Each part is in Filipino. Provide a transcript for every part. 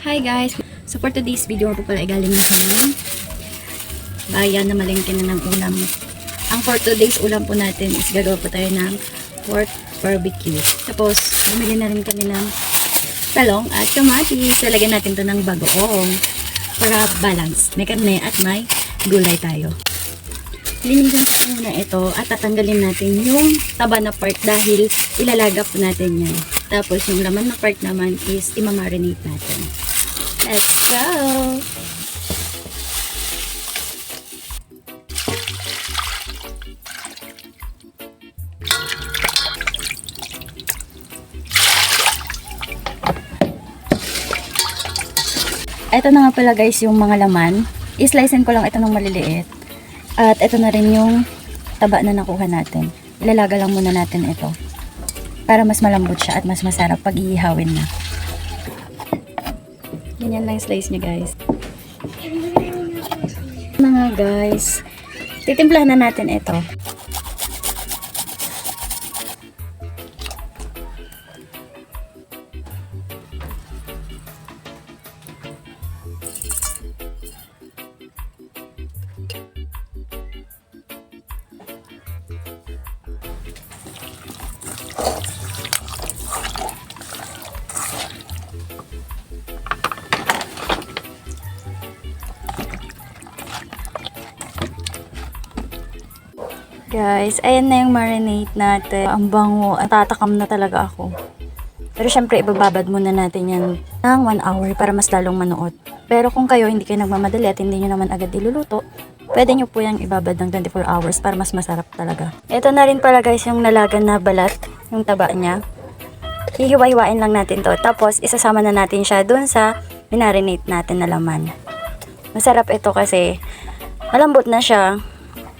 Hi guys! So for today's video po pala ay galing na kami ng bayan na malengke na ng ulam. Ang for today's ulam po natin is gagawa po tayo ng pork barbecue. Tapos bumili na rin kami ng talong at kamatis. Lalagyan natin to ng bagoong para balance. May karne at may gulay tayo. Linisan po muna ito at tatanggalin natin yung taba na part dahil ilalagap po natin yan. Tapos yung laman na part naman is imamarinate natin. Let's go! Ito na nga pala guys yung mga laman. I-slicein ko lang ito ng maliliit. At ito na rin yung taba na nakuha natin. Ilalaga lang muna natin ito. Para mas malambot siya at mas masarap pag iihawin na. Ganyan lang yung slice niya guys. Mga guys. Titimplahan na natin ito. Guys, ayan na yung marinate natin. Ang bango. Tatakam na talaga ako. Pero syempre, ibababad muna natin yan ng 1 hour para mas lalong manuot. Pero kung kayo hindi kayo nagmamadali at hindi nyo naman agad iluluto, pwede nyo po yung ibabad ng 24 hours para mas masarap talaga. Ito na rin pala guys yung nalagan na balat, yung taba niya. Hihiwa-hiwain lang natin to. Tapos, isasama na natin siya dun sa minarinate natin na laman. Masarap ito kasi malambot na siya.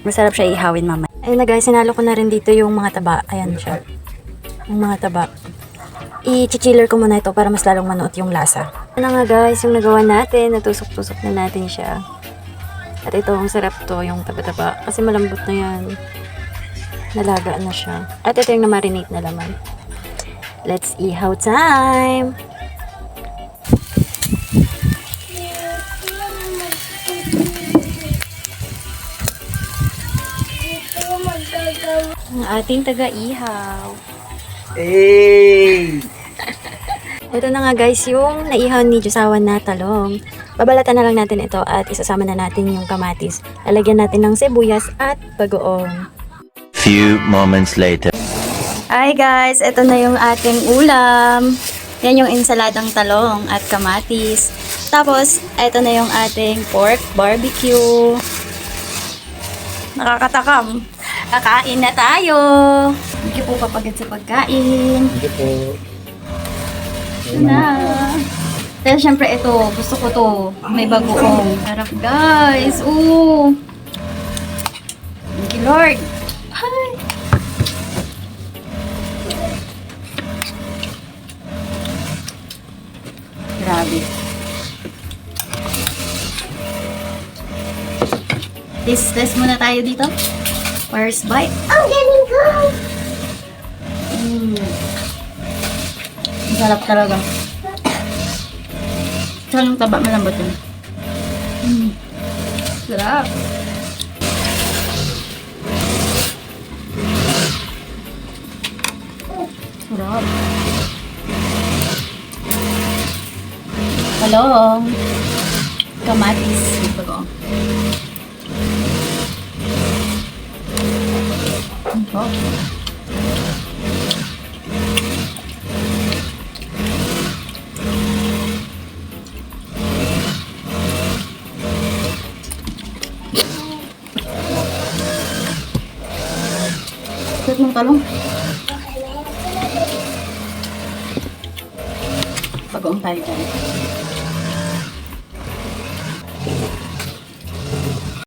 Masarap siya ihawin mamaya. Ayun na guys, sinalo ko na rin dito yung mga taba. Ayan siya. Yung mga taba. I-chiller ko muna ito para mas lalong manuot yung lasa. Ano nga guys, yung nagawa natin, natusok-tusok na natin siya. At ito, ang sarap to, yung taba-taba. Kasi malambot na yan. Nalaga na siya. At ito yung na-marinate na laman. Let's ihaw time! Ang ating taga-ihaw. Hey! Ito na nga guys yung naihaw ni Josawan na talong. Babalatan na lang natin ito at isasama na natin yung kamatis. Lalagyan natin ng sibuyas at bagoong. Few moments later. Hi guys, ito na yung ating ulam. Yan yung ensaladang talong at kamatis. Tapos, ito na yung ating pork barbecue. Nakakatakam. Kakain na tayo. Hindi po papagad sa pagkain. Hindi po. Ito na. Pero syempre ito, gusto ko to. May bagoong. Harap guys. Ooh. Thank you Lord. Hi. Grabe. Test muna tayo dito. First bite. Oh, galing ko! Sarap talaga. Saan yung taba malambot yun? Sarap. Sarap. Talong. Kamatis. Bagoong. Oh. Sarap ng talong. Bagoong tayo dyan.